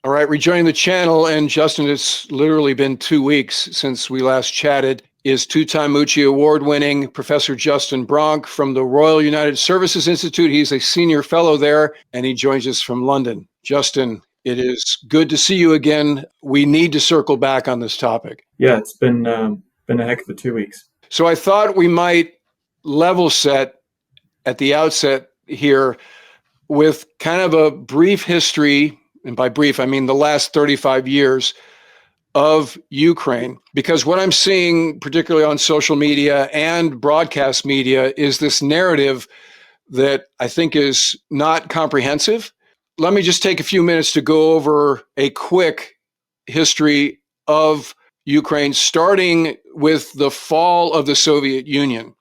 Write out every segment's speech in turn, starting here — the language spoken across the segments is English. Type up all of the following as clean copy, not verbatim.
All right, rejoining the channel, and Justin, it's literally been 2 weeks since we last chatted, is two-time Mooch Award-winning Professor Justin Bronk from the Royal United Services Institute. He's a senior fellow there, and he joins us from London. Justin, it is good to see you again. We need to circle back on this topic. Yeah, it's been a heck of a 2 weeks. So I thought we might level set at the outset here with kind of a brief history, and by brief, I mean the last 35 years of Ukraine, because what I'm seeing, particularly on social media and broadcast media, is this narrative that I think is not comprehensive. Let me just take a few minutes to go over a quick history of Ukraine, starting with the fall of the Soviet Union.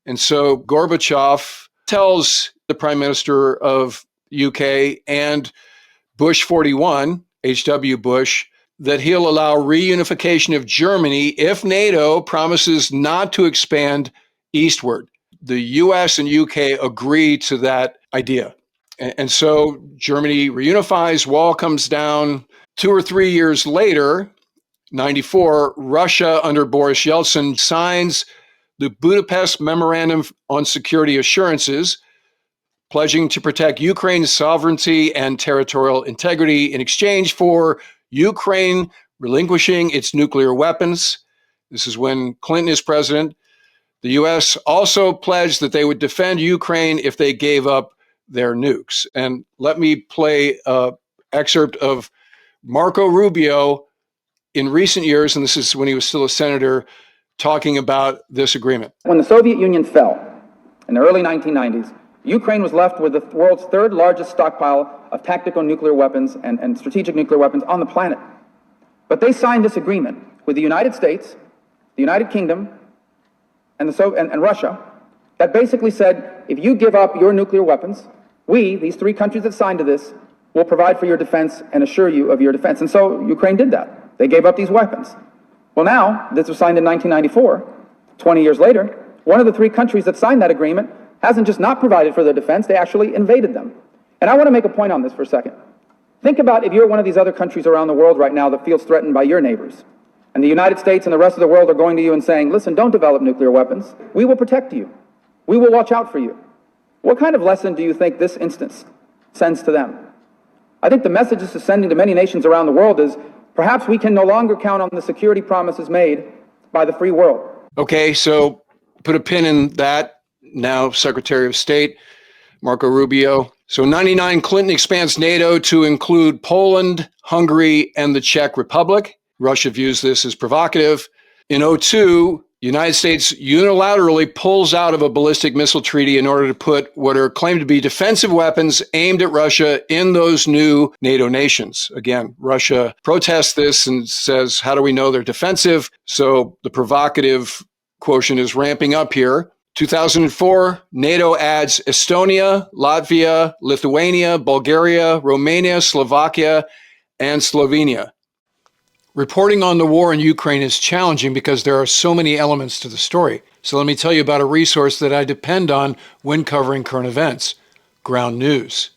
And so Gorbachev tells the Prime Minister of UK and Bush 41, H.W. Bush, that he'll allow reunification of Germany if NATO promises not to expand eastward. The US and UK agree to that idea. And so Germany reunifies, wall comes down. 2 or 3 years later, 94, Russia under Boris Yeltsin signs the Budapest Memorandum on Security Assurances, pledging to protect Ukraine's sovereignty and territorial integrity in exchange for Ukraine relinquishing its nuclear weapons. This is when Clinton is president. The U.S. also pledged that they would defend Ukraine if they gave up their nukes. And let me play an excerpt of Marco Rubio in recent years, and this is when he was still a senator, talking about this agreement. When the Soviet Union fell in the early 1990s, Ukraine was left with the world's third largest stockpile of tactical nuclear weapons and strategic nuclear weapons on the planet. But they signed this agreement with the United States, the United Kingdom, and Russia that basically said, if you give up your nuclear weapons, we, these three countries that signed to this, will provide for your defense and assure you of your defense. And so Ukraine did that. They gave up these weapons. Well, now, this was signed in 1994, 20 years later, one of the three countries that signed that agreement hasn't just not provided for their defense, they actually invaded them. And I want to make a point on this for a second. Think about if you're one of these other countries around the world right now that feels threatened by your neighbors, and the United States and the rest of the world are going to you and saying, listen, don't develop nuclear weapons. We will protect you. We will watch out for you. What kind of lesson do you think this instance sends to them? I think the message this is sending to many nations around the world is perhaps we can no longer count on the security promises made by the free world. Okay, so put a pin in that. Now Secretary of State Marco Rubio. So 99, Clinton expands NATO to include Poland, Hungary, and the Czech Republic. Russia views this as provocative. In 2002, United States unilaterally pulls out of a ballistic missile treaty in order to put what are claimed to be defensive weapons aimed at Russia in those new NATO nations. Again, Russia protests this and says, how do we know they're defensive? So the provocative quotient is ramping up here. 2004, NATO adds Estonia, Latvia, Lithuania, Bulgaria, Romania, Slovakia, and Slovenia. Reporting on the war in Ukraine is challenging because there are so many elements to the story. So let me tell you about a resource that I depend on when covering current events: Ground News.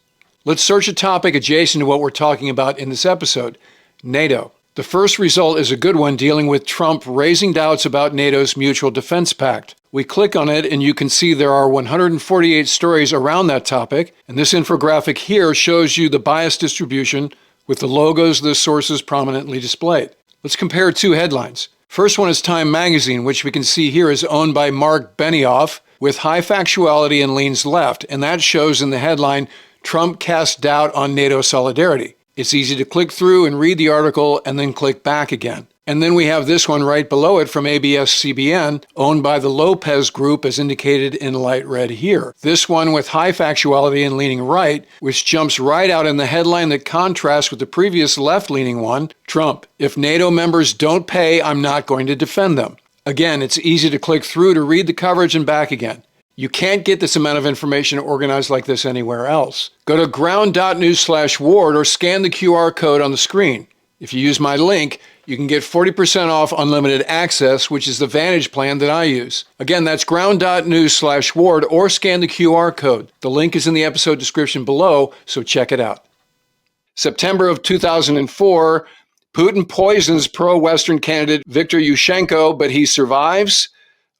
Let's search a topic adjacent to what we're talking about in this episode: NATO. The first result is a good one, dealing with Trump raising doubts about NATO's Mutual Defense Pact. We click on it and you can see there are 148 stories around that topic, and this infographic here shows you the bias distribution with the logos of the sources prominently displayed. Let's compare two headlines. First one is Time Magazine, which we can see here is owned by Mark Benioff, with high factuality and leans left, and that shows in the headline, Trump casts doubt on NATO solidarity. It's easy to click through and read the article and then click back again. And then we have this one right below it from ABS-CBN, owned by the Lopez Group, as indicated in light red here. This one with high factuality and leaning right, which jumps right out in the headline that contrasts with the previous left-leaning one, Trump: if NATO members don't pay, I'm not going to defend them. Again, it's easy to click through to read the coverage and back again. You can't get this amount of information organized like this anywhere else. Go to ground.news/ward or scan the QR code on the screen. If you use my link, you can get 40% off unlimited access, which is the Vantage plan that I use. Again, that's ground.news/ward or scan the QR code. The link is in the episode description below, so check it out. September of 2004, Putin poisons pro-Western candidate Viktor Yushchenko, but he survives.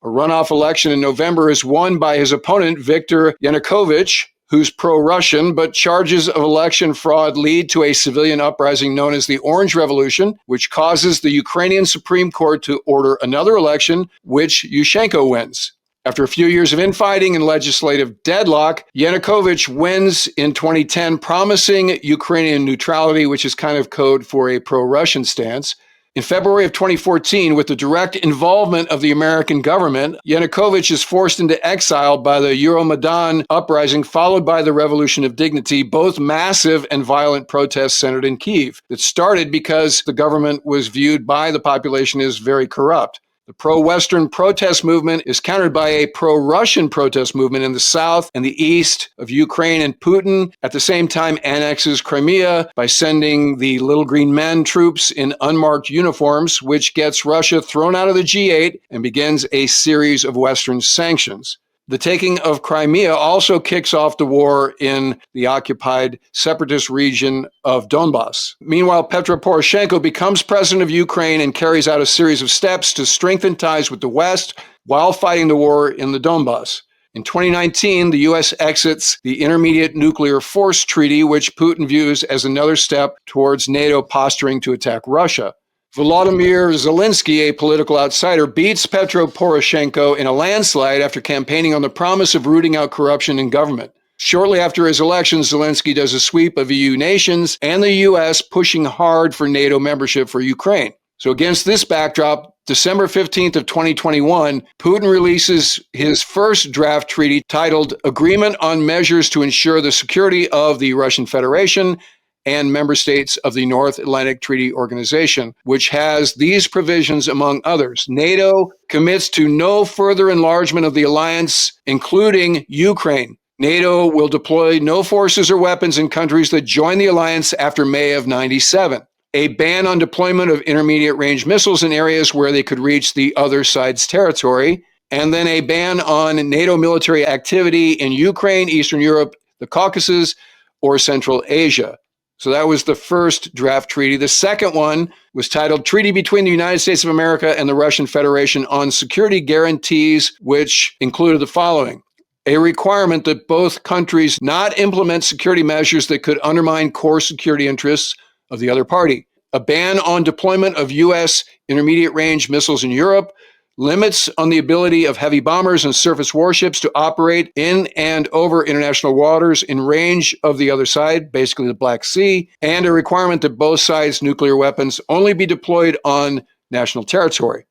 A runoff election in November is won by his opponent, Viktor Yanukovych, who's pro-Russian, but charges of election fraud lead to a civilian uprising known as the Orange Revolution, which causes the Ukrainian Supreme Court to order another election, which Yushchenko wins. After a few years of infighting and legislative deadlock, Yanukovych wins in 2010, promising Ukrainian neutrality, which is kind of code for a pro-Russian stance. In February of 2014, with the direct involvement of the American government, Yanukovych is forced into exile by the Euromaidan uprising, followed by the Revolution of Dignity, both massive and violent protests centered in Kyiv that started because the government was viewed by the population as very corrupt. The pro-Western protest movement is countered by a pro-Russian protest movement in the south and the east of Ukraine, and Putin at the same time annexes Crimea by sending the Little Green Men troops in unmarked uniforms, which gets Russia thrown out of the G8 and begins a series of Western sanctions. The taking of Crimea also kicks off the war in the occupied separatist region of Donbass. Meanwhile, Petro Poroshenko becomes president of Ukraine and carries out a series of steps to strengthen ties with the West while fighting the war in the Donbass. In 2019, the U.S. exits the Intermediate Nuclear Force Treaty, which Putin views as another step towards NATO posturing to attack Russia. Volodymyr Zelensky, a political outsider, beats Petro Poroshenko in a landslide after campaigning on the promise of rooting out corruption in government. Shortly after his election, Zelensky does a sweep of EU nations and the U.S., pushing hard for NATO membership for Ukraine. So against this backdrop, December 15th of 2021, Putin releases his first draft treaty titled Agreement on Measures to Ensure the Security of the Russian Federation and member states of the North Atlantic Treaty Organization, which has these provisions among others. NATO commits to no further enlargement of the alliance, including Ukraine. NATO will deploy no forces or weapons in countries that join the alliance after May of '97. A ban on deployment of intermediate range missiles in areas where they could reach the other side's territory, and then a ban on NATO military activity in Ukraine, Eastern Europe, the Caucasus, or Central Asia. So that was the first draft treaty. The second one was titled Treaty Between the United States of America and the Russian Federation on Security Guarantees, which included the following: a requirement that both countries not implement security measures that could undermine core security interests of the other party, a ban on deployment of U.S. intermediate range missiles in Europe, limits on the ability of heavy bombers and surface warships to operate in and over international waters in range of the other side, basically the Black Sea, and a requirement that both sides' nuclear weapons only be deployed on national territory.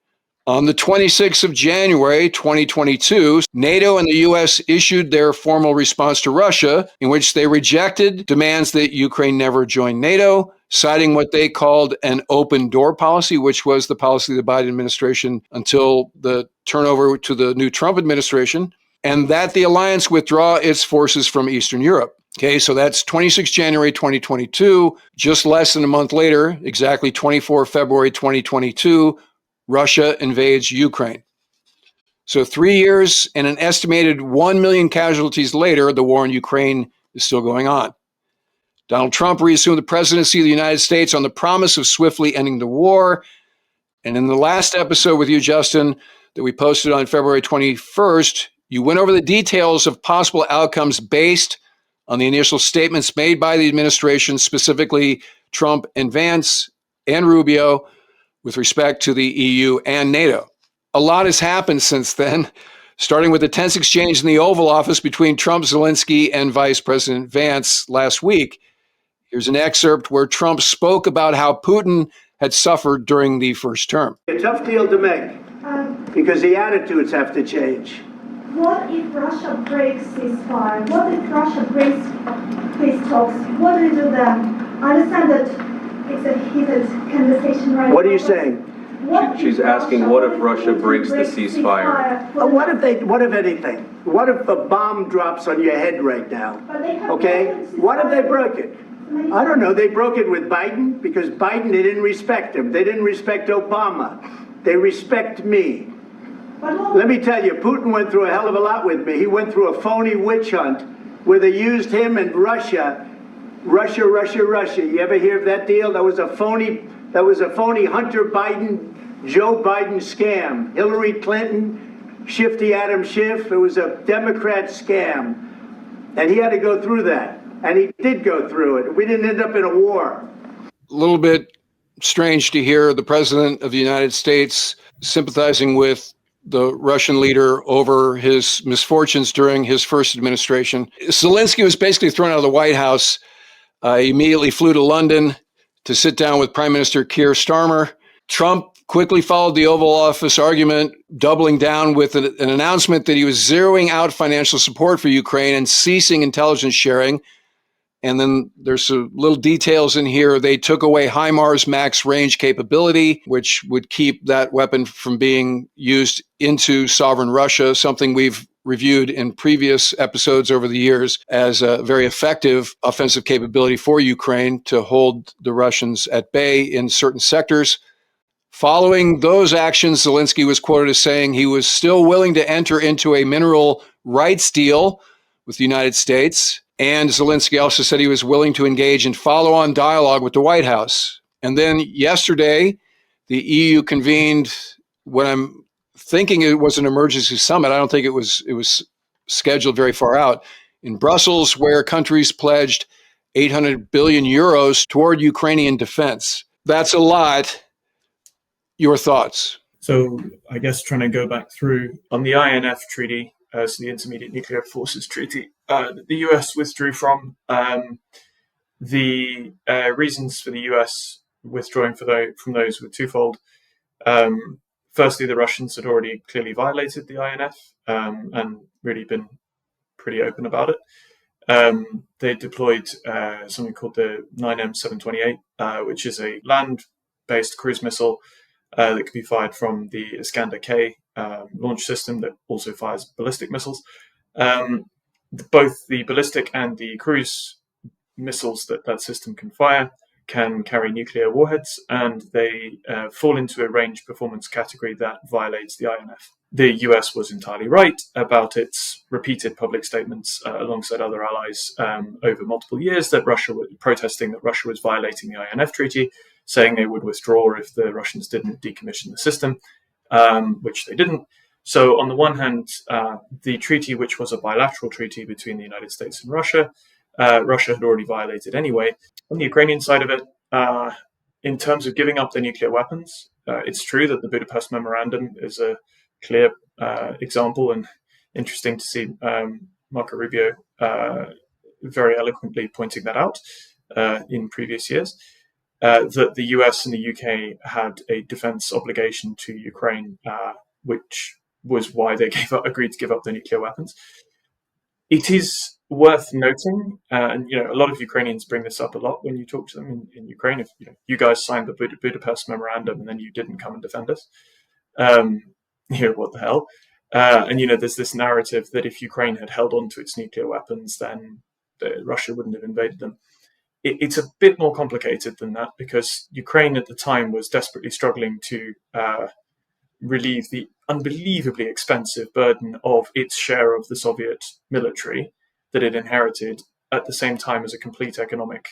On the 26th of January, 2022, NATO and the U.S. issued their formal response to Russia, in which they rejected demands that Ukraine never join NATO, citing what they called an open door policy, which was the policy of the Biden administration until the turnover to the new Trump administration, and that the alliance withdraw its forces from Eastern Europe. Okay, so that's 26 January 2022. Just less than a month later, exactly 24 February 2022, Russia invades Ukraine. So 3 years and an estimated 1 million casualties later, the war in Ukraine is still going on. Donald Trump reassumed the presidency of the United States on the promise of swiftly ending the war. And in the last episode with you, Justin, that we posted on February 21st, you went over the details of possible outcomes based on the initial statements made by the administration, specifically Trump and Vance and Rubio, with respect to the EU and NATO. A lot has happened since then, starting with the tense exchange in the Oval Office between Trump, Zelensky, and Vice President Vance last week. Here's an excerpt where Trump spoke about how Putin had suffered during the first term. A tough deal to make, because the attitudes have to change. What if Russia breaks ceasefire? What if Russia breaks peace talks? What do we do then? I understand that it's a heated conversation right now. What are you saying? She's asking, what if Russia breaks the ceasefire? What if anything? What if a bomb drops on your head right now? Okay? What if they broke it? I don't know. They broke it with Biden because Biden, they didn't respect him. They didn't respect Obama. They respect me. Let me tell you, Putin went through a hell of a lot with me. He went through a phony witch hunt where they used him and Russia Russia, Russia, Russia. You ever hear of that deal? That was a phony Hunter Biden, Joe Biden scam. Hillary Clinton, Shifty Adam Schiff. It was a Democrat scam. And he had to go through that. And he did go through it. We didn't end up in a war. A little bit strange to hear the president of the United States sympathizing with the Russian leader over his misfortunes during his first administration. Zelensky was basically thrown out of the White House. He immediately flew to London to sit down with Prime Minister Keir Starmer. Trump quickly followed the Oval Office argument, doubling down with an announcement that he was zeroing out financial support for Ukraine and ceasing intelligence sharing. And then there's some little details in here. They took away HIMARS max range capability, which would keep that weapon from being used into sovereign Russia, something we've reviewed in previous episodes over the years as a very effective offensive capability for Ukraine to hold the Russians at bay in certain sectors. Following those actions, Zelensky was quoted as saying he was still willing to enter into a mineral rights deal with the United States. And Zelensky also said he was willing to engage in follow-on dialogue with the White House. And then yesterday, the EU convened what I'm thinking it was an emergency summit. I don't think it was scheduled very far out in Brussels, where countries pledged 800 billion euros toward Ukrainian defense. That's a lot. Your thoughts? So I guess trying to go back through on the INF Treaty, so the Intermediate Nuclear Forces Treaty, the US withdrew from. The reasons for the US withdrawing from those were twofold. Firstly, the Russians had already clearly violated the INF and really been pretty open about it. They deployed something called the 9M728, which is a land-based cruise missile that can be fired from the Iskander-K launch system that also fires ballistic missiles. Both the ballistic and the cruise missiles that system can fire can carry nuclear warheads, and they fall into a range performance category that violates the INF. The US was entirely right about its repeated public statements alongside other allies over multiple years that Russia was protesting that Russia was violating the INF treaty, saying they would withdraw if the Russians didn't decommission the system, which they didn't. So on the one hand, the treaty, which was a bilateral treaty between the United States and Russia, Russia had already violated anyway. On the Ukrainian side of it, in terms of giving up their nuclear weapons, it's true that the Budapest Memorandum is a clear example, and interesting to see Marco Rubio very eloquently pointing that out in previous years, that the US and the UK had a defense obligation to Ukraine, which was why they agreed to give up their nuclear weapons. It is worth noting, and a lot of Ukrainians bring this up a lot when you talk to them in Ukraine. If you guys signed the Budapest Memorandum and then you didn't come and defend us, what the hell? And there's this narrative that if Ukraine had held on to its nuclear weapons, then Russia wouldn't have invaded them. It's a bit more complicated than that, because Ukraine at the time was desperately struggling to relieve the unbelievably expensive burden of its share of the Soviet military that it inherited, at the same time as a complete economic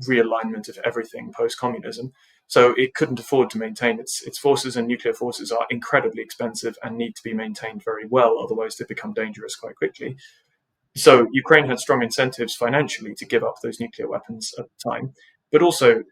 realignment of everything post-communism. So it couldn't afford to maintain its forces, and nuclear forces are incredibly expensive and need to be maintained very well, otherwise they become dangerous quite quickly. So Ukraine had strong incentives financially to give up those nuclear weapons at the time, but also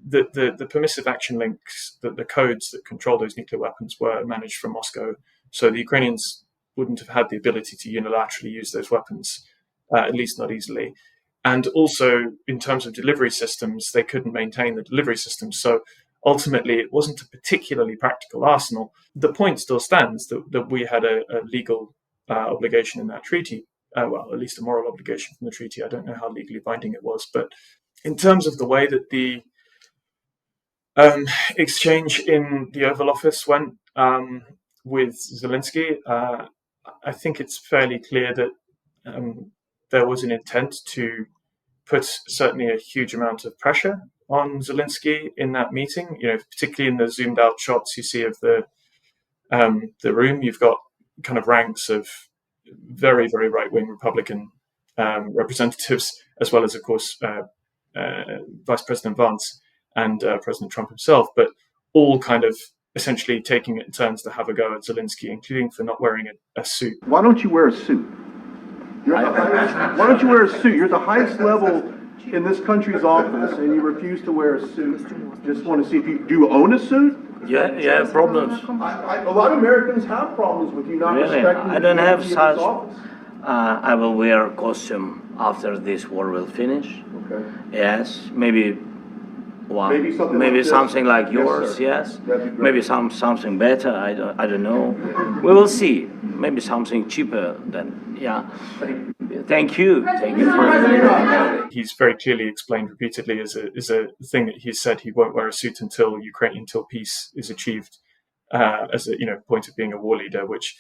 the permissive action links, the codes that control those nuclear weapons were managed from Moscow. So the Ukrainians wouldn't have had the ability to unilaterally use those weapons, at least not easily. And also, in terms of delivery systems, they couldn't maintain the delivery systems. So ultimately, it wasn't a particularly practical arsenal. The point still stands that we had a legal obligation in that treaty, well, at least a moral obligation from the treaty. I don't know how legally binding it was. But in terms of the way that the exchange in the Oval Office went with Zelensky, I think it's fairly clear that there was an intent to put certainly a huge amount of pressure on Zelensky in that meeting. Particularly in the zoomed out shots you see of the room, you've got kind of ranks of very, very right-wing Republican representatives, as well as, of course, Vice President Vance and President Trump himself, but all kind of essentially taking it in turns to have a go at Zelensky, including for not wearing a suit. Why don't you wear a suit? Why don't you wear a suit? You're the highest level in this country's office, and you refuse to wear a suit. Just want to see if do you own a suit? Yeah, problems. A lot of Americans have problems with you not Really? respecting I don't the have dignity of such. this office. I will wear a costume after this war will finish. Okay. Yes, maybe one. Maybe something maybe like this? something like Yes, yours. sir. Yes. That'd be great. Maybe something better. I don't know. We will see. Maybe something cheaper than yeah. Thank you. Thank you for. He's very clearly explained repeatedly as a thing that he said he won't wear a suit until peace is achieved, as a point of being a war leader, which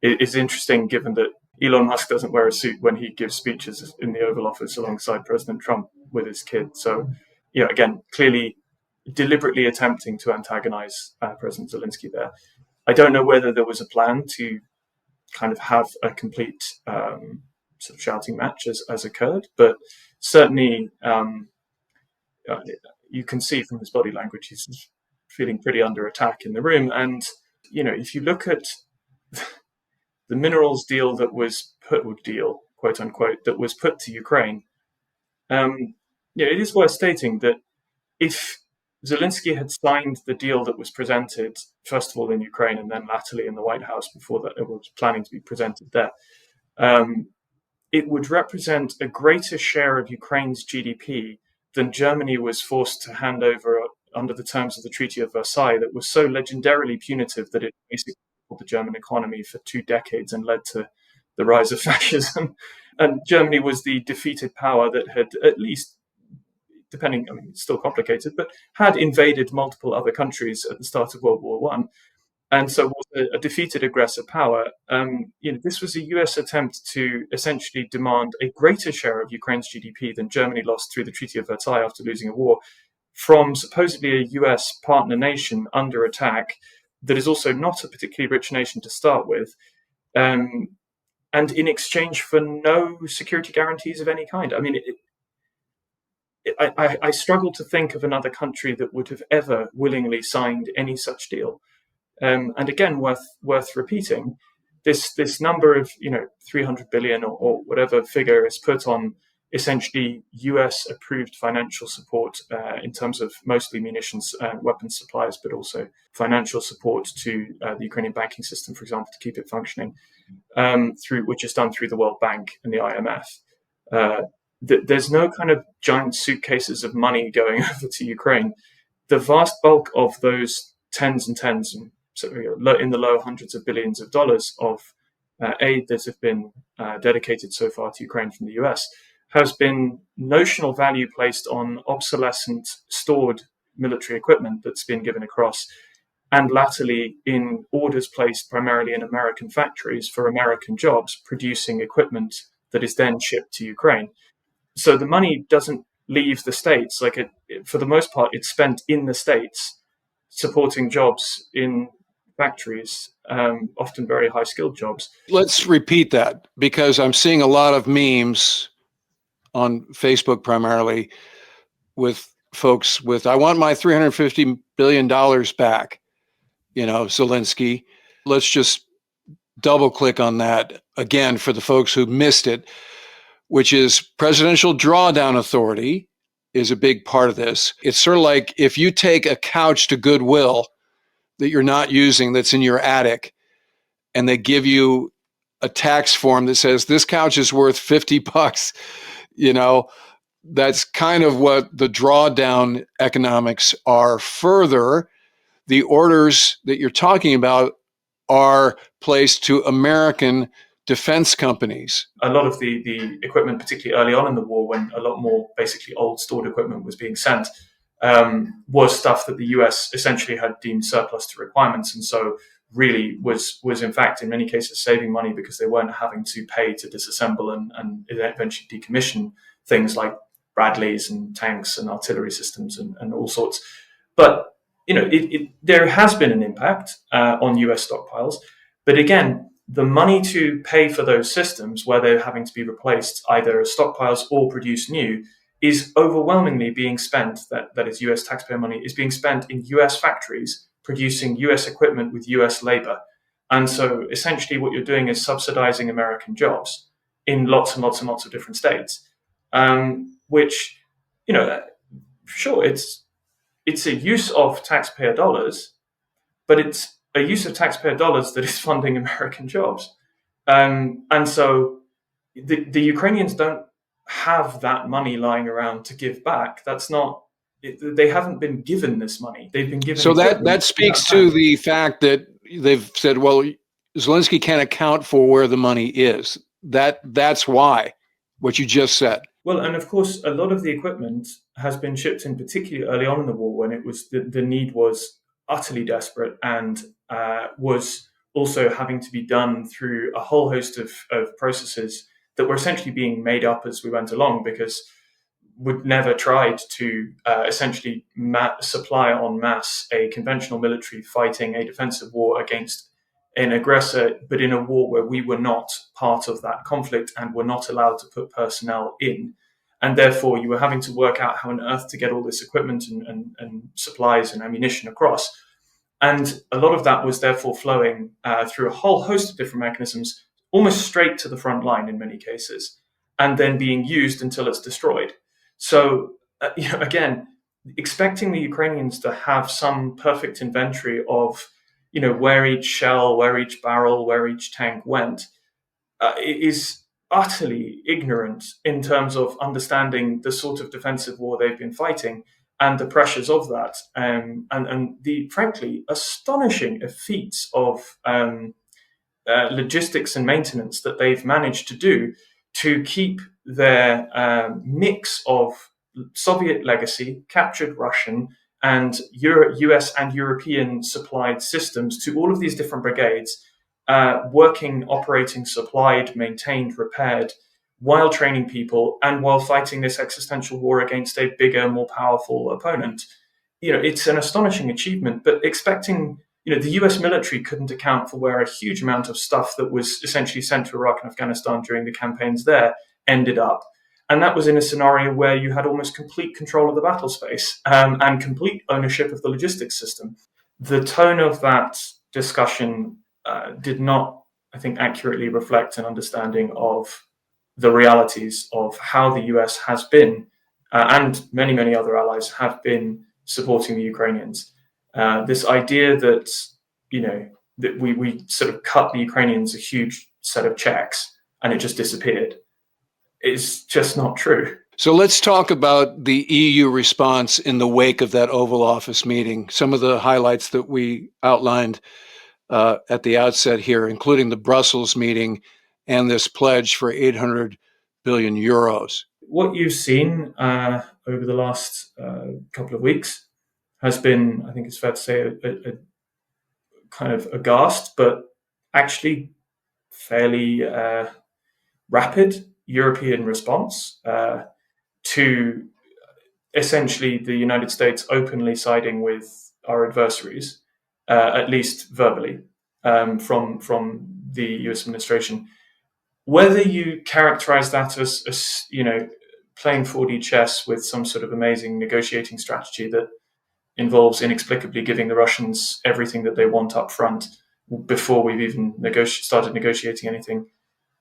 is interesting given that Elon Musk doesn't wear a suit when he gives speeches in the Oval Office alongside President Trump with his kid. So, again, clearly deliberately attempting to antagonize President Zelensky there. I don't know whether there was a plan to kind of have a complete sort of shouting match as occurred, but certainly you can see from his body language he's feeling pretty under attack in the room. And if you look at the minerals deal that was quote unquote, that was put to Ukraine, it is worth stating that if Zelensky had signed the deal that was presented, first of all in Ukraine and then latterly in the White House before that it was planning to be presented there, it would represent a greater share of Ukraine's GDP than Germany was forced to hand over under the terms of the Treaty of Versailles, that was so legendarily punitive that it basically killed the German economy for 2 decades and led to the rise of fascism. And Germany was the defeated power that had at least, it's still complicated, but had invaded multiple other countries at the start of World War I. And so was a defeated aggressor power. This was a US attempt to essentially demand a greater share of Ukraine's GDP than Germany lost through the Treaty of Versailles after losing a war, from supposedly a US partner nation under attack that is also not a particularly rich nation to start with, and in exchange for no security guarantees of any kind. I struggle to think of another country that would have ever willingly signed any such deal. And again, worth repeating, this number of 300 billion or whatever figure is put on essentially US approved financial support in terms of mostly munitions and weapons supplies, but also financial support to the Ukrainian banking system, for example, to keep it functioning, which is done through the World Bank and the IMF. There's no kind of giant suitcases of money going over to Ukraine. The vast bulk of those tens and so in the low hundreds of billions of dollars of aid that have been dedicated so far to Ukraine from the US has been notional value placed on obsolescent stored military equipment that's been given across, and latterly in orders placed primarily in American factories for American jobs producing equipment that is then shipped to Ukraine. So the money doesn't leave the States. For the most part, it's spent in the States supporting jobs in factories, often very high-skilled jobs. Let's repeat that, because I'm seeing a lot of memes on Facebook primarily with folks with, I want my $350 billion back, Zelensky. Let's just double click on that again for the folks who missed it, which is presidential drawdown authority is a big part of this. It's sort of like if you take a couch to Goodwill that you're not using, that's in your attic, and they give you a tax form that says this couch is worth $50, that's kind of what the drawdown economics are. Further, the orders that you're talking about are placed to American defense companies. A lot of the equipment, particularly early on in the war, when a lot more basically old stored equipment was being sent, was stuff that the US essentially had deemed surplus to requirements, and so really was in fact in many cases saving money because they weren't having to pay to disassemble and eventually decommission things like Bradleys and tanks and artillery systems and all sorts. But there has been an impact on US stockpiles. But again, the money to pay for those systems, where they're having to be replaced either as stockpiles or produce new, is overwhelmingly being spent, that is US taxpayer money, is being spent in US factories producing US equipment with US labor. And so essentially what you're doing is subsidizing American jobs in lots and lots and lots of different states, which, sure, it's a use of taxpayer dollars, but it's a use of taxpayer dollars that is funding American jobs. And so the Ukrainians don't have that money lying around to give back. That's not, they haven't been given this money. They've been given. So that speaks to the fact that they've said, well, Zelensky can't account for where the money is. That's why, what you just said. Well, and of course, a lot of the equipment has been shipped in, particularly early on in the war, when it was the need was utterly desperate, and was also having to be done through a whole host of processes that were essentially being made up as we went along, because we'd never tried to essentially supply en masse a conventional military fighting a defensive war against an aggressor, but in a war where we were not part of that conflict and were not allowed to put personnel in. And therefore, you were having to work out how on earth to get all this equipment and supplies and ammunition across. And a lot of that was therefore flowing through a whole host of different mechanisms, almost straight to the front line in many cases, and then being used until it's destroyed. So, again, expecting the Ukrainians to have some perfect inventory of, where each shell, where each barrel, where each tank went, is utterly ignorant in terms of understanding the sort of defensive war they've been fighting and the pressures of that, and the frankly astonishing feats of logistics and maintenance that they've managed to do to keep their mix of Soviet legacy, captured Russian, and US and European supplied systems to all of these different brigades, working, operating, supplied, maintained, repaired, while training people and while fighting this existential war against a bigger, more powerful opponent. It's an astonishing achievement, but expecting, the US military couldn't account for where a huge amount of stuff that was essentially sent to Iraq and Afghanistan during the campaigns there ended up. And that was in a scenario where you had almost complete control of the battle space, and complete ownership of the logistics system. The tone of that discussion did not, I think, accurately reflect an understanding of the realities of how the US has been, and many, many other allies have been supporting the Ukrainians. This idea that, that we sort of cut the Ukrainians a huge set of checks and it just disappeared is just not true. So let's talk about the EU response in the wake of that Oval Office meeting. Some of the highlights that we outlined at the outset here, including the Brussels meeting and this pledge for 800 billion euros. What you've seen over the last couple of weeks has been, I think it's fair to say, a kind of aghast, but actually fairly rapid European response to essentially the United States openly siding with our adversaries, at least verbally, from the US administration. Whether you characterize that as playing 4D chess with some sort of amazing negotiating strategy that involves inexplicably giving the Russians everything that they want up front before we've even started negotiating anything,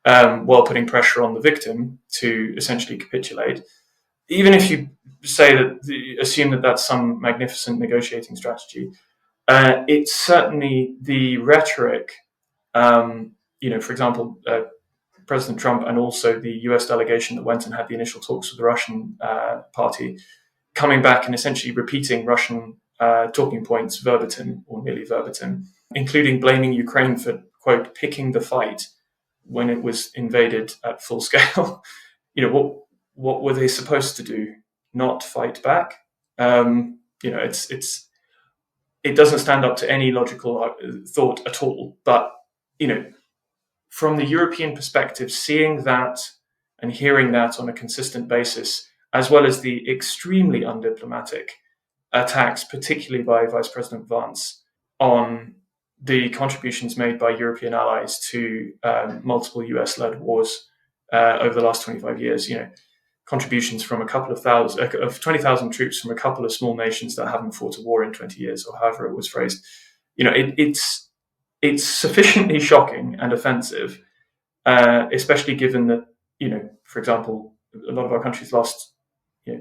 while putting pressure on the victim to essentially capitulate. Even if you assume that that's some magnificent negotiating strategy, it's certainly the rhetoric. For example, President Trump and also the US delegation that went and had the initial talks with the Russian party, coming back and essentially repeating Russian talking points verbatim or nearly verbatim, including blaming Ukraine for, quote, picking the fight when it was invaded at full scale. What were they supposed to do? Not fight back? It doesn't stand up to any logical thought at all. But, from the European perspective, seeing that and hearing that on a consistent basis, as well as the extremely undiplomatic attacks, particularly by Vice President Vance, on the contributions made by European allies to multiple US-led wars over the last 25 years. Contributions from a couple of thousand, of 20,000 troops from a couple of small nations that haven't fought a war in 20 years, or however it was phrased. It's sufficiently shocking and offensive, especially given that, for example, a lot of our countries lost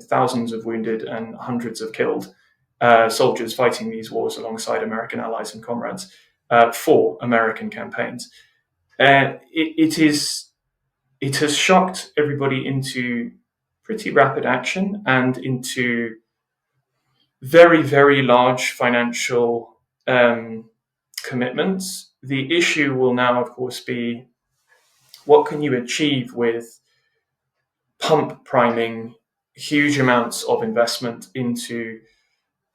thousands of wounded and hundreds of killed soldiers fighting these wars alongside American allies and comrades for American campaigns. It has shocked everybody into pretty rapid action and into very, very large financial commitments. The issue will now, of course, be what can you achieve with pump priming huge amounts of investment into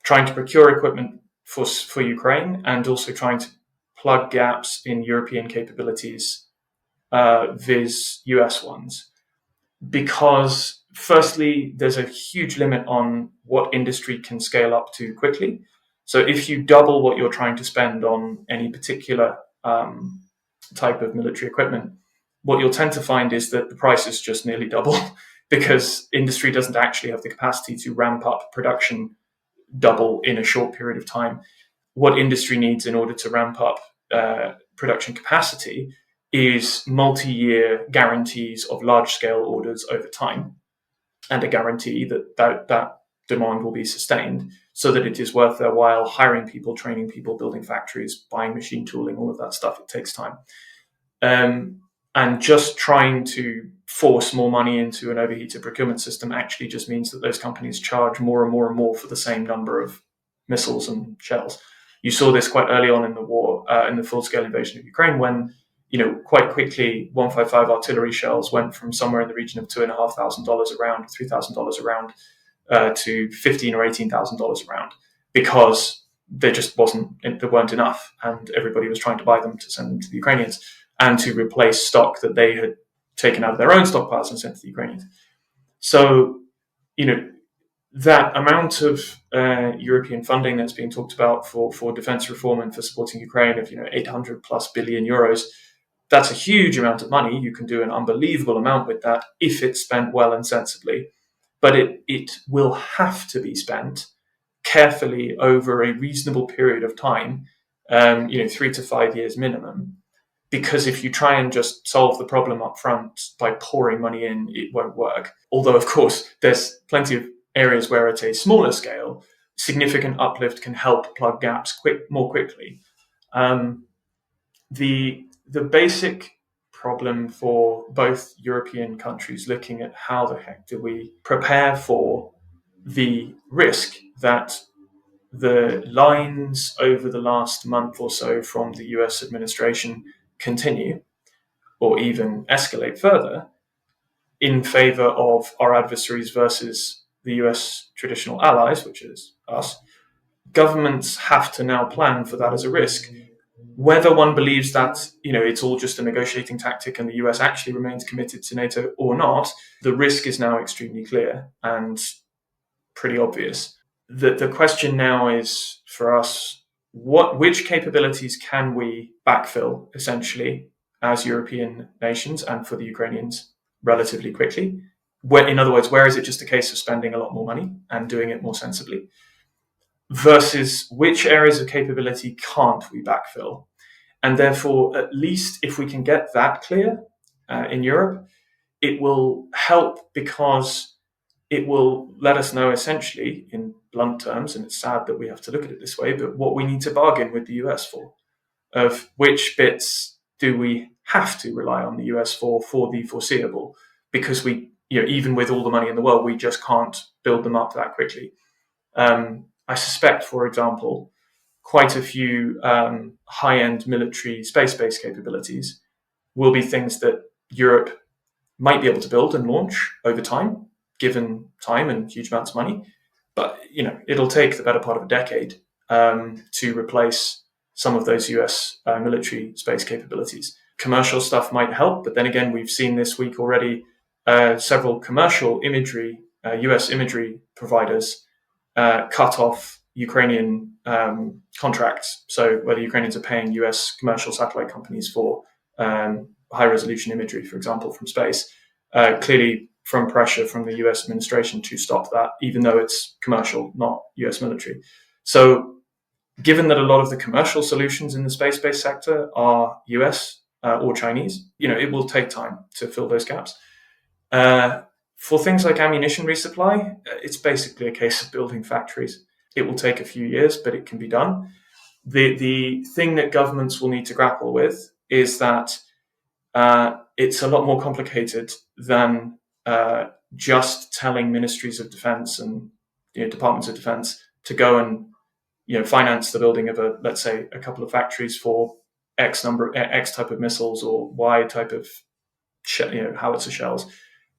trying to procure equipment for Ukraine, and also trying to plug gaps in European capabilities vis US ones. Because firstly, there's a huge limit on what industry can scale up to quickly. So if you double what you're trying to spend on any particular type of military equipment, what you'll tend to find is that the prices just nearly double because industry doesn't actually have the capacity to ramp up production double in a short period of time. What industry needs in order to ramp up production capacity is multi-year guarantees of large-scale orders over time, and a guarantee that demand will be sustained, so that it is worth their while hiring people, training people, building factories, buying machine tooling, all of that stuff. It takes time. And just trying to force more money into an overheated procurement system actually just means that those companies charge more and more and more for the same number of missiles and shells. You saw this quite early on in the war, in the full-scale invasion of Ukraine, when quite quickly 155 artillery shells went from somewhere in the region of $2,500 a round, $3,000 a round, to $15,000 or $18,000 a round, because there weren't enough, and everybody was trying to buy them to send them to the Ukrainians and to replace stock that they had taken out of their own stockpiles and sent to the Ukrainians. So, that amount of European funding that's being talked about for defense reform and for supporting Ukraine of 800 plus billion euros, that's a huge amount of money. You can do an unbelievable amount with that if it's spent well and sensibly, but it will have to be spent carefully over a reasonable period of time, 3 to 5 years minimum. Because if you try and just solve the problem up front by pouring money in, it won't work. Although, of course, there's plenty of areas where at a smaller scale, significant uplift can help plug gaps more quickly. The basic problem for both European countries looking at how the heck do we prepare for the risk that the lines over the last month or so from the US administration continue or even escalate further in favor of our adversaries versus the US traditional allies, which is us. Governments have to now plan for that as a risk. Whether one believes that it's all just a negotiating tactic and the US actually remains committed to NATO or not, the risk is now extremely clear and pretty obvious. The question now is for us, which capabilities can we backfill essentially as European nations and for the Ukrainians relatively quickly? In other words, where is it just a case of spending a lot more money and doing it more sensibly? Versus which areas of capability can't we backfill? And therefore, at least if we can get that clear in Europe, it will help, because it will let us know essentially in blunt terms, and it's sad that we have to look at it this way, but what we need to bargain with the US for, of which bits do we have to rely on the US for the foreseeable, because we, even with all the money in the world, we just can't build them up that quickly. I suspect, for example, quite a few high-end military space-based capabilities will be things that Europe might be able to build and launch over time, given time and huge amounts of money. But, it'll take the better part of a decade to replace some of those US military space capabilities. Commercial stuff might help, but then again, we've seen this week already several commercial imagery, US imagery providers cut off Ukrainian contracts. So whether Ukrainians are paying US commercial satellite companies for high resolution imagery, for example, from space, clearly from pressure from the US administration to stop that, even though it's commercial, not US military. So given that a lot of the commercial solutions in the space-based sector are US or Chinese, it will take time to fill those gaps. For things like ammunition resupply, it's basically a case of building factories. It will take a few years, but it can be done. The thing that governments will need to grapple with is that it's a lot more complicated than just telling ministries of defense and departments of defense to go and finance the building of let's say a couple of factories for X type of missiles or Y type of howitzer shells,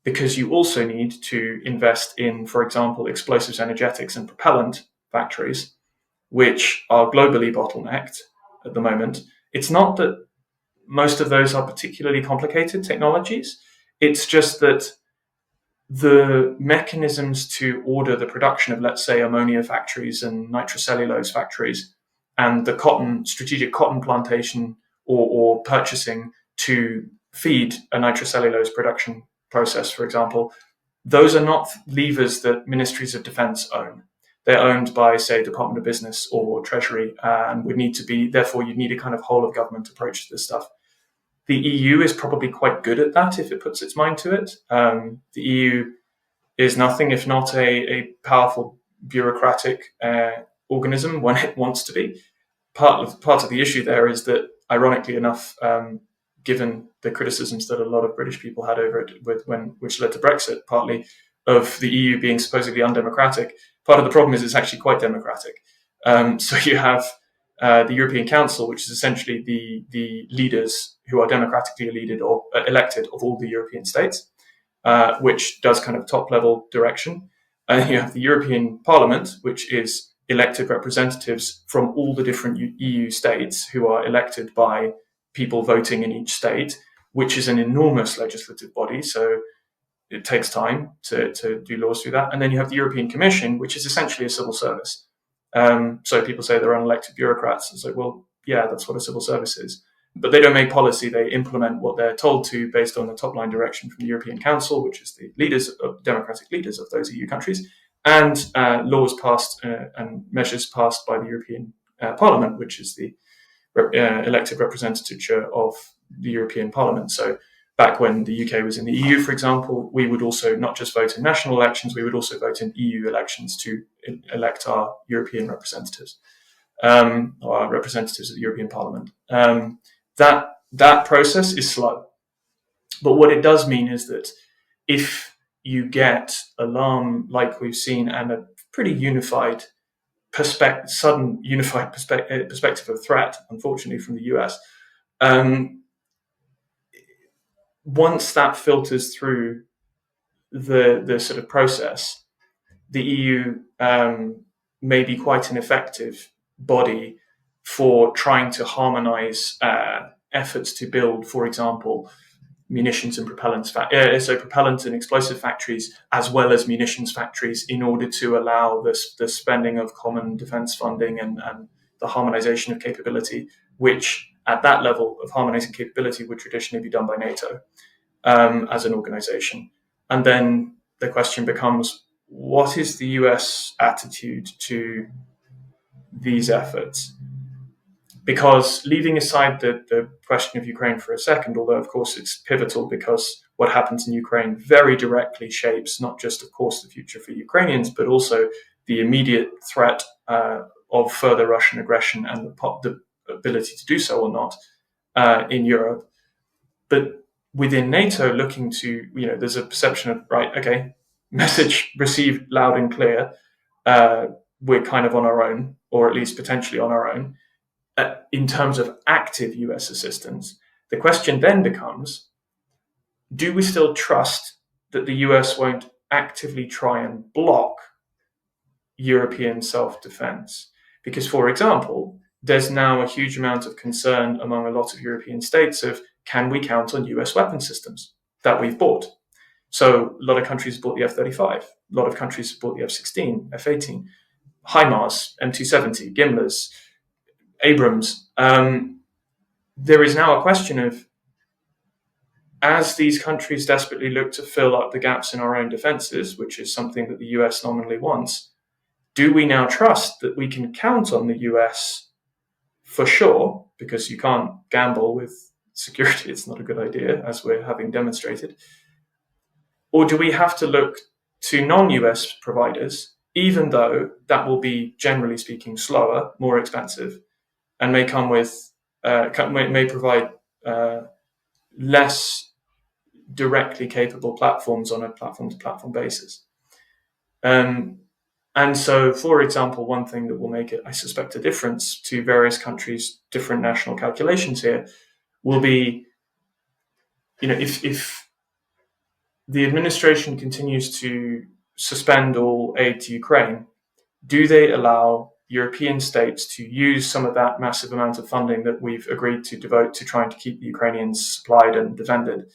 because you also need to invest in, for example, explosives, energetics, and propellant factories, which are globally bottlenecked at the moment. It's not that most of those are particularly complicated technologies. It's just that the mechanisms to order the production of, let's say, ammonia factories and nitrocellulose factories and the strategic cotton plantation or purchasing to feed a nitrocellulose production process, for example, those are not levers that ministries of defense own. They're owned by, say, Department of Business or Treasury, and would need to be, therefore, you'd need a kind of whole of government approach to this stuff. The EU is probably quite good at that if it puts its mind to it. The EU is nothing if not a powerful bureaucratic organism when it wants to be. Part of the issue there is that, ironically enough, given the criticisms that a lot of British people had over it, which led to Brexit, partly of the EU being supposedly undemocratic, part of the problem is it's actually quite democratic. So you have the European Council, which is essentially the leaders who are democratically elected of all the European states, which does kind of top-level direction. And you have the European Parliament, which is elected representatives from all the different EU states who are elected by people voting in each state, which is an enormous legislative body. So it takes time to do laws through that. And then you have the European Commission, which is essentially a civil service. So people say they're unelected bureaucrats. It's like, well, yeah, that's what a civil service is. But they don't make policy. They implement what they're told to based on the top-line direction from the European Council, which is the democratic leaders of those EU countries, and laws passed and measures passed by the European Parliament, which is the elected representative of the European Parliament. So back when the UK was in the EU, for example, we would also not just vote in national elections, we would also vote in EU elections to elect our European representatives, or our representatives of the European Parliament. That process is slow. But what it does mean is that if you get alarm like we've seen and a pretty sudden unified perspective of threat, unfortunately, from the US, once that filters through the sort of process, the EU may be quite an effective body for trying to harmonize efforts to build, for example, munitions and propellant and explosive factories, as well as munitions factories, in order to allow the spending of common defense funding and the harmonization of capability, which at that level of harmonizing capability would traditionally be done by NATO as an organization. And then the question becomes, what is the US attitude to these efforts? Because leaving aside the question of Ukraine for a second, although of course it's pivotal because what happens in Ukraine very directly shapes not just, of course, the future for Ukrainians, but also the immediate threat of further Russian aggression and the ability to do so or not in Europe. But within NATO, looking to, there's a perception of, right, okay, message received loud and clear, we're kind of on our own, or at least potentially on our own. In terms of active US assistance, the question then becomes, do we still trust that the US won't actively try and block European self-defense? Because, for example, there's now a huge amount of concern among a lot of European states of, can we count on US weapon systems that we've bought? So a lot of countries bought the F-35, a lot of countries bought the F-16, F-18. HIMARS, M270, Gimlers, Abrams. There is now a question of, as these countries desperately look to fill up the gaps in our own defenses, which is something that the US nominally wants, do we now trust that we can count on the US for sure? Because you can't gamble with security. It's not a good idea, as we're having demonstrated. Or do we have to look to non-US providers, even though that will be, generally speaking, slower, more expensive, and may come with, may provide less directly capable platforms on a platform-to-platform basis. And so, for example, one thing that will make it, I suspect, a difference to various countries' different national calculations here will be, if the administration continues to suspend all aid to Ukraine, do they allow European states to use some of that massive amount of funding that we've agreed to devote to trying to keep the Ukrainians supplied and defended?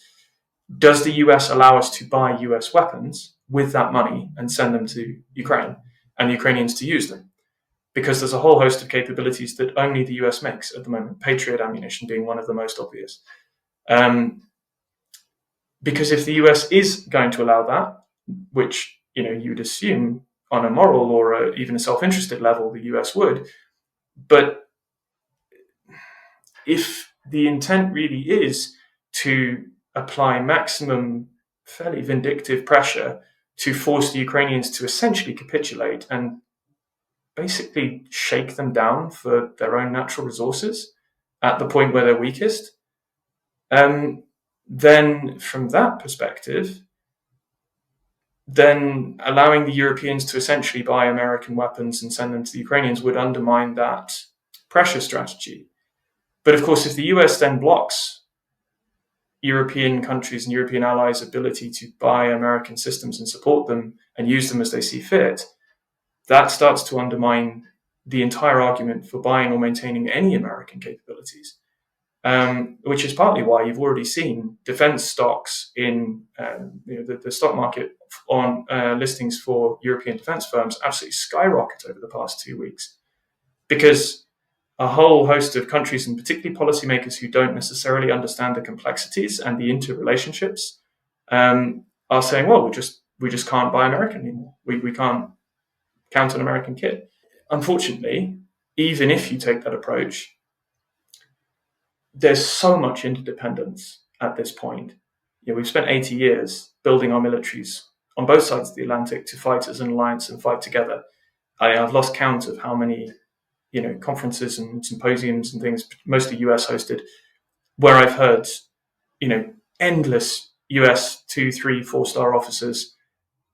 Does the US allow us to buy US weapons with that money and send them to Ukraine and Ukrainians to use them? Because there's a whole host of capabilities that only the US makes at the moment, Patriot ammunition being one of the most obvious. Because if the US is going to allow that, which you'd assume on a moral or even a self-interested level the US would, but if the intent really is to apply maximum, fairly vindictive pressure to force the Ukrainians to essentially capitulate and basically shake them down for their own natural resources at the point where they're weakest, then from that perspective, then allowing the Europeans to essentially buy American weapons and send them to the Ukrainians would undermine that pressure strategy. But of course, if the US then blocks European countries and European allies' ability to buy American systems and support them and use them as they see fit, that starts to undermine the entire argument for buying or maintaining any American capabilities, which is partly why you've already seen defense stocks in the stock market on listings for European defense firms absolutely skyrocket over the past 2 weeks, because a whole host of countries, and particularly policymakers who don't necessarily understand the complexities and the interrelationships, are saying, well, we just can't buy American anymore. We can't count on American kit. Unfortunately, even if you take that approach, there's so much interdependence at this point. We've spent 80 years building our militaries on both sides of the Atlantic to fight as an alliance and fight together. I've lost count of how many conferences and symposiums and things, mostly US hosted, where I've heard, endless US 2, 3, 4-star officers,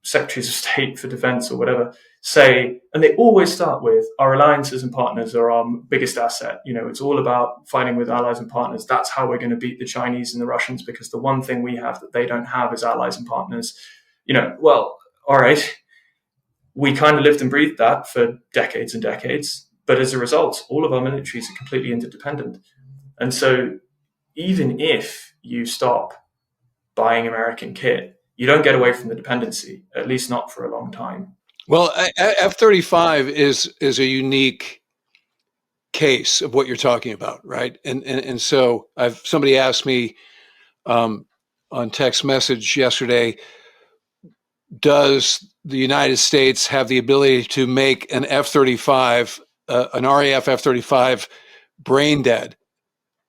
secretaries of state for defense or whatever, say, and they always start with, our alliances and partners are our biggest asset. It's all about fighting with allies and partners. That's how we're going to beat the Chinese and the Russians, because the one thing we have that they don't have is allies and partners. Well, all right, we kind of lived and breathed that for decades and decades. But as a result, all of our militaries are completely interdependent. And so even if you stop buying American kit, you don't get away from the dependency, at least not for a long time. Well, F-35 is a unique case of what you're talking about, right? And so somebody asked me on text message yesterday, does the United States have the ability to make an F-35, an RAF F-35 brain dead?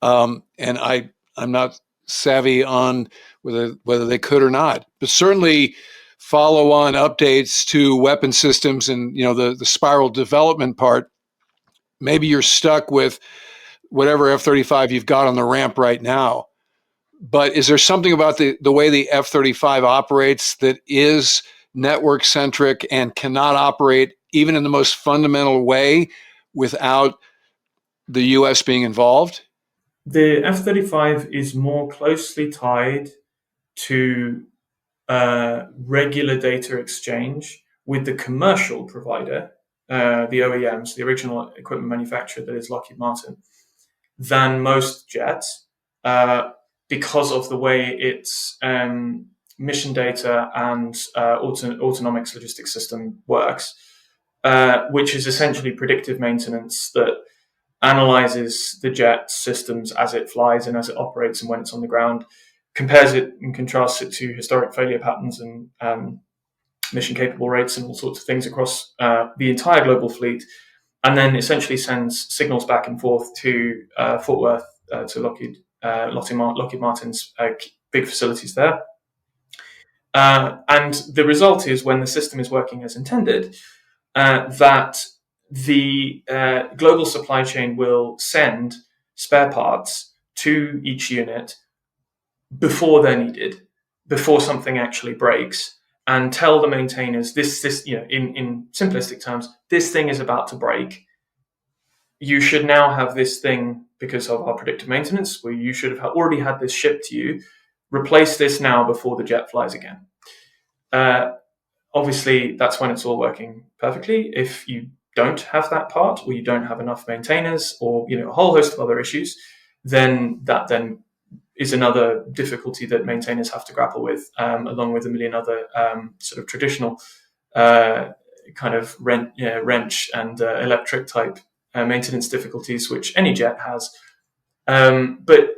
And I'm not savvy on whether they could or not, but certainly follow on updates to weapon systems and the spiral development part. Maybe you're stuck with whatever F-35 you've got on the ramp right now. But is there something about the way the F-35 operates that is network centric and cannot operate even in the most fundamental way without the US being involved? The F-35 is more closely tied to regular data exchange with the commercial provider, the OEMs, the original equipment manufacturer that is Lockheed Martin, than most jets, because of the way its mission data and autonomics logistics system works. which is essentially predictive maintenance that analyzes the jet systems as it flies and as it operates and when it's on the ground, compares it and contrasts it to historic failure patterns and mission capable rates and all sorts of things across the entire global fleet, and then essentially sends signals back and forth to Fort Worth, to Lockheed Martin's big facilities there. And the result is, when the system is working as intended, that the global supply chain will send spare parts to each unit before they're needed, before something actually breaks, and tell the maintainers, this in simplistic terms, this thing is about to break. You should now have this thing, because of our predictive maintenance, where you should have already had this shipped to you. Replace this now before the jet flies again. Obviously, that's when it's all working perfectly. If you don't have that part, or you don't have enough maintainers, or a whole host of other issues, then that is another difficulty that maintainers have to grapple with, along with a million other sort of traditional kind of wrench and electric type maintenance difficulties, which any jet has. But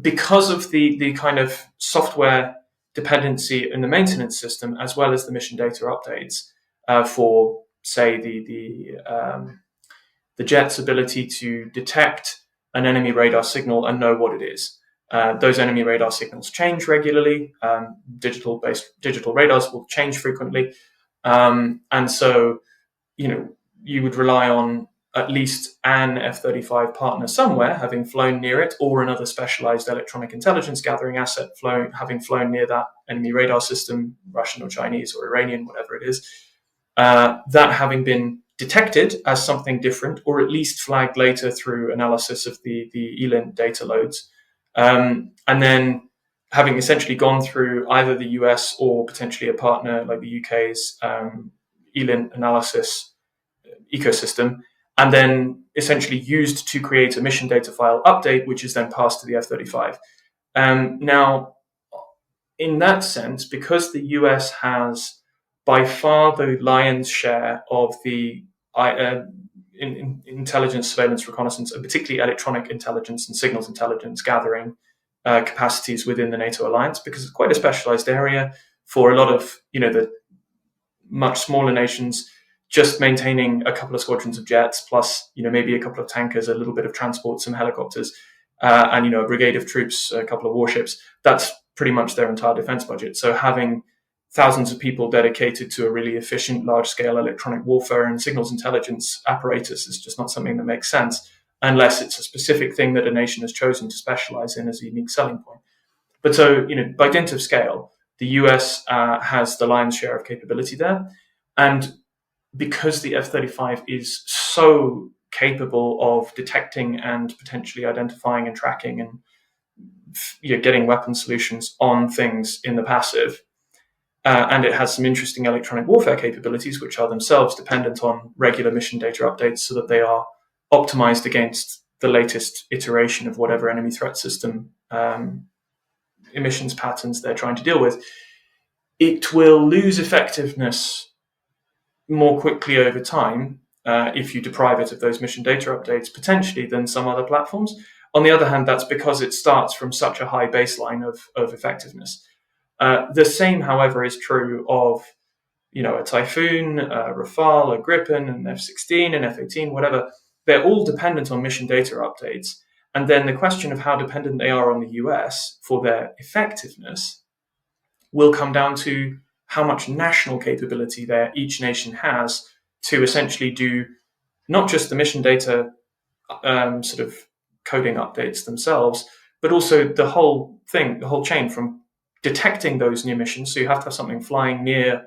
because of the kind of software dependency in the maintenance system, as well as the mission data updates for, say, the jet's ability to detect an enemy radar signal and know what it is. Those enemy radar signals change regularly. Digital radars will change frequently. And so, you would rely on at least an F-35 partner somewhere having flown near it, or another specialized electronic intelligence gathering asset having flown near that enemy radar system, Russian or Chinese or Iranian, whatever it is, that having been detected as something different, or at least flagged later through analysis of the ELINT data loads, and then having essentially gone through either the US or potentially a partner like the UK's ELINT analysis ecosystem, and then essentially used to create a mission data file update, which is then passed to the F-35. Now, in that sense, because the US has by far the lion's share of the intelligence, surveillance, reconnaissance, and particularly electronic intelligence and signals intelligence gathering capacities within the NATO alliance, because it's quite a specialized area for a lot of, the much smaller nations. Just maintaining a couple of squadrons of jets, plus, maybe a couple of tankers, a little bit of transport, some helicopters, and, a brigade of troops, a couple of warships, that's pretty much their entire defense budget. So having thousands of people dedicated to a really efficient, large-scale electronic warfare and signals intelligence apparatus is just not something that makes sense, unless it's a specific thing that a nation has chosen to specialize in as a unique selling point. But so, by dint of scale, the US has the lion's share of capability there. And because the F-35 is so capable of detecting and potentially identifying and tracking and getting weapon solutions on things in the passive, and it has some interesting electronic warfare capabilities, which are themselves dependent on regular mission data updates so that they are optimized against the latest iteration of whatever enemy threat system emissions patterns they're trying to deal with, it will lose effectiveness more quickly over time if you deprive it of those mission data updates, potentially, than some other platforms. On the other hand, that's because it starts from such a high baseline of effectiveness. The same, however, is true of a Typhoon, a Rafale, a Gripen, an F-16, an F-18, whatever. They're all dependent on mission data updates. And then the question of how dependent they are on the US for their effectiveness will come down to how much national capability each nation has to essentially do not just the mission data sort of coding updates themselves, but also the whole chain from detecting those new missions. So you have to have something flying near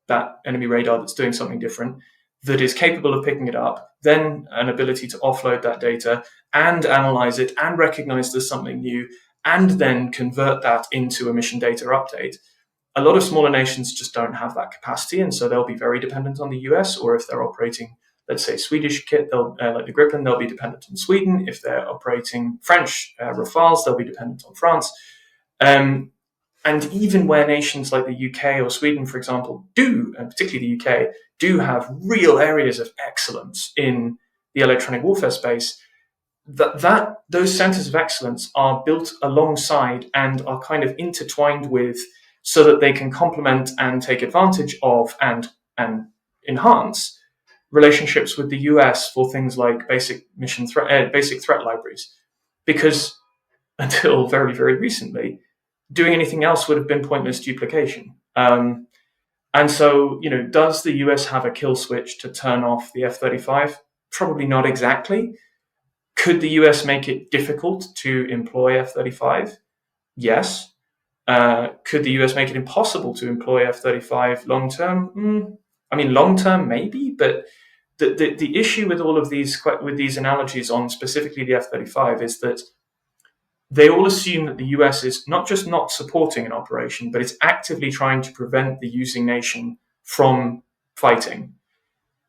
that enemy radar that's doing something different, that is capable of picking it up, then an ability to offload that data and analyze it and recognize there's something new, and then convert that into a mission data update. A lot of smaller nations just don't have that capacity, and so they'll be very dependent on the US, or if they're operating, let's say, Swedish kit, like the Gripen, they'll be dependent on Sweden. If they're operating French Rafales, they'll be dependent on France. And even where nations like the UK or Sweden, for example, do, and particularly the UK, do have real areas of excellence in the electronic warfare space, those centers of excellence are built alongside and are kind of intertwined with, so that they can complement and take advantage of and enhance relationships with the US for things like basic threat libraries. Because until very, very recently, doing anything else would have been pointless duplication. And so, does the US have a kill switch to turn off the F-35? Probably not exactly. Could the US make it difficult to employ F-35? Yes. Could the US make it impossible to employ F-35 long term? Long term maybe, but the issue with all of these analogies on specifically the F-35 is that they all assume that the US is not just not supporting an operation, but it's actively trying to prevent the using nation from fighting.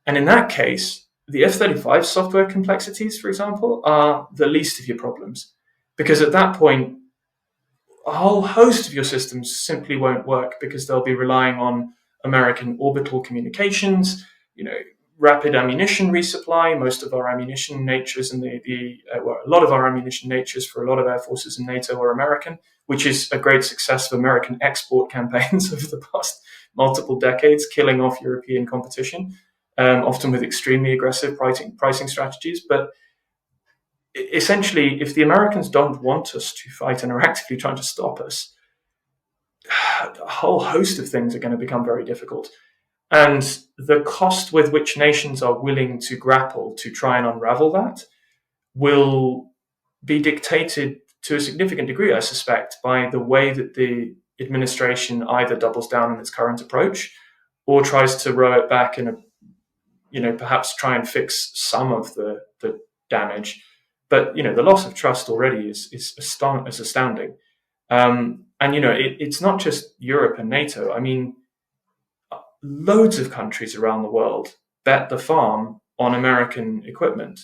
And in that case, the F-35 software complexities, for example, are the least of your problems. Because at that point, a whole host of your systems simply won't work because they'll be relying on American orbital communications, rapid ammunition resupply. Most of our ammunition natures and a lot of our ammunition natures for a lot of air forces in NATO are American, which is a great success of American export campaigns over the past multiple decades, killing off European competition, often with extremely aggressive pricing strategies. But essentially, if the Americans don't want us to fight and are actively trying to stop us, a whole host of things are going to become very difficult. And the cost with which nations are willing to grapple to try and unravel that will be dictated to a significant degree, I suspect, by the way that the administration either doubles down on its current approach or tries to row it back and, perhaps try and fix some of the damage. But, the loss of trust already is astounding. It's not just Europe and NATO. Loads of countries around the world bet the farm on American equipment.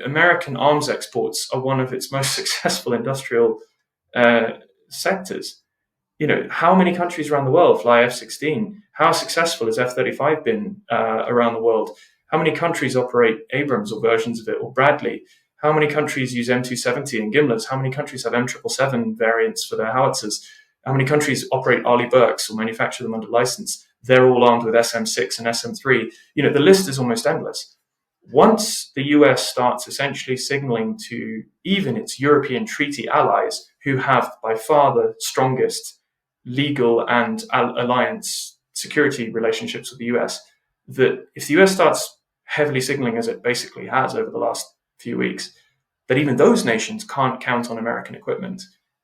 American arms exports are one of its most successful industrial sectors. How many countries around the world fly F-16? How successful has F-35 been around the world? How many countries operate Abrams or versions of it, or Bradley? How many countries use M270 and Gimlets? How many countries have M777 variants for their howitzers? How many countries operate Arleigh Burkes or manufacture them under license? They're all armed with SM6 and SM3. The list is almost endless. Once the US starts essentially signaling to even its European treaty allies, who have by far the strongest legal and alliance security relationships with the US, that if the US starts heavily signaling, as it basically has over the last few weeks, that even those nations can't count on American equipment,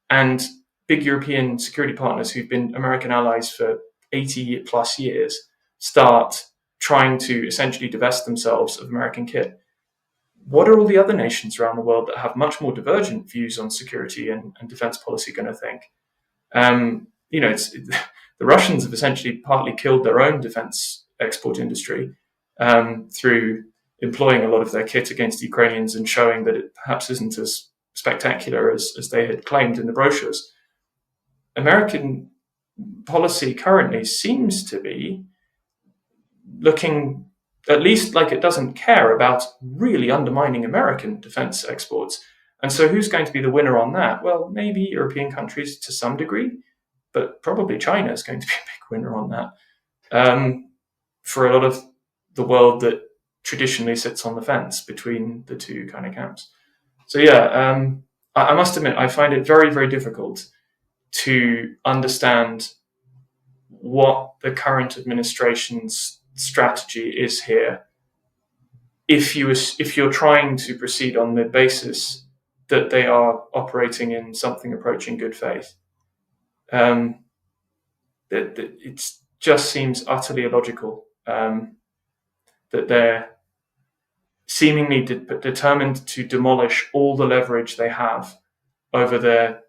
and big European security partners who've been American allies for 80 plus years start trying to essentially divest themselves of American kit, what are all the other nations around the world that have much more divergent views on security and defense policy going to think? The Russians have essentially partly killed their own defense export industry through employing a lot of their kit against the Ukrainians and showing that it perhaps isn't as spectacular as they had claimed in the brochures. American policy currently seems to be looking at least like it doesn't care about really undermining American defense exports. And so who's going to be the winner on that? Well, maybe European countries to some degree, but probably China is going to be a big winner on that for a lot of the world that traditionally sits on the fence between the two kind of camps. So I must admit, I find it very, very difficult to understand what the current administration's strategy is here if you're trying to proceed on the basis that they are operating in something approaching good faith. It just seems utterly illogical that they're seemingly determined to demolish all the leverage they have over the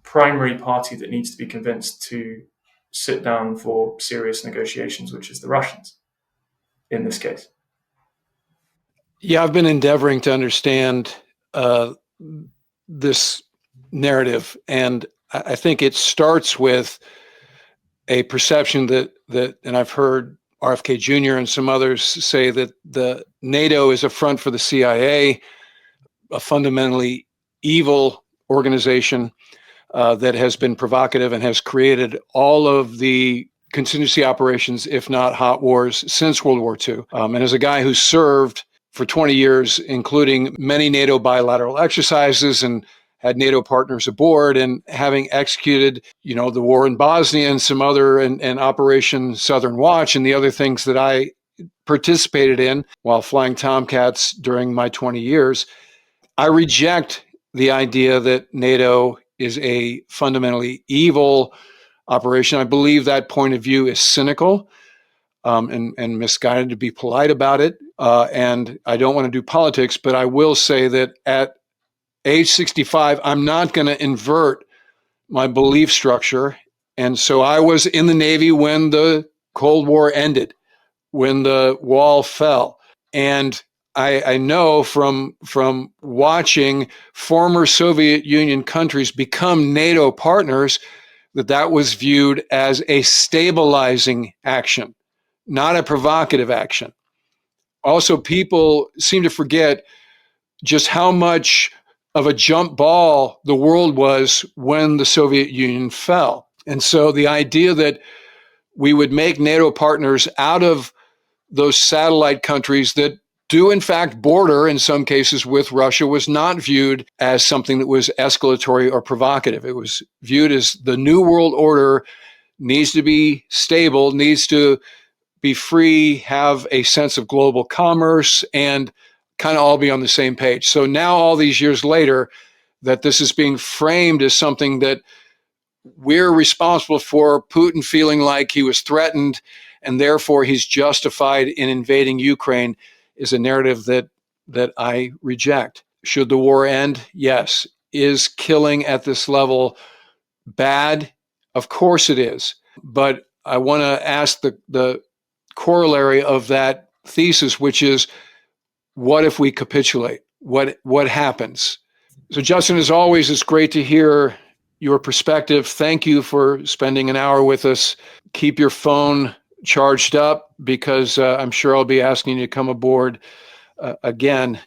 primary party that needs to be convinced to sit down for serious negotiations, which is the Russians in this case. Yeah, I've been endeavoring to understand this narrative, and I think it starts with a perception that and I've heard RFK Jr. and some others say that the NATO is a front for the CIA, a fundamentally evil organization that has been provocative and has created all of the contingency operations, if not hot wars, since World War II. And as a guy who served for 20 years, including many NATO bilateral exercises and had NATO partners aboard, and having executed, the war in Bosnia and some other, and Operation Southern Watch and the other things that I participated in while flying Tomcats during my 20 years, I reject the idea that NATO is a fundamentally evil operation. I believe that point of view is cynical and misguided, to be polite about it. And I don't want to do politics, but I will say that at age 65, I'm not going to invert my belief structure. And so I was in the Navy when the Cold War ended, when the wall fell. And I know from watching former Soviet Union countries become NATO partners that was viewed as a stabilizing action, not a provocative action. Also, people seem to forget just how much of a jump ball the world was when the Soviet Union fell. And so the idea that we would make NATO partners out of those satellite countries that do in fact border in some cases with Russia was not viewed as something that was escalatory or provocative. It was viewed as the new world order needs to be stable, needs to be free, have a sense of global commerce, and kind of all be on the same page. So now, all these years later, that this is being framed as something that we're responsible for Putin feeling like he was threatened and therefore he's justified in invading Ukraine is a narrative that I reject. Should the war end? Yes. Is killing at this level bad? Of course it is. But I want to ask the corollary of that thesis, which is, what if we capitulate? What happens? So Justin, as always, it's great to hear your perspective. Thank you for spending an hour with us. Keep your phone charged up, because I'm sure I'll be asking you to come aboard again.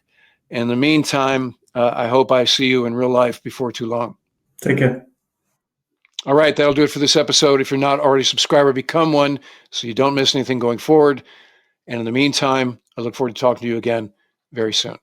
In the meantime, I hope I see you in real life before too long. Take care. All right, that'll do it for this episode. If you're not already a subscriber, become one so you don't miss anything going forward. And in the meantime, I look forward to talking to you again very soon.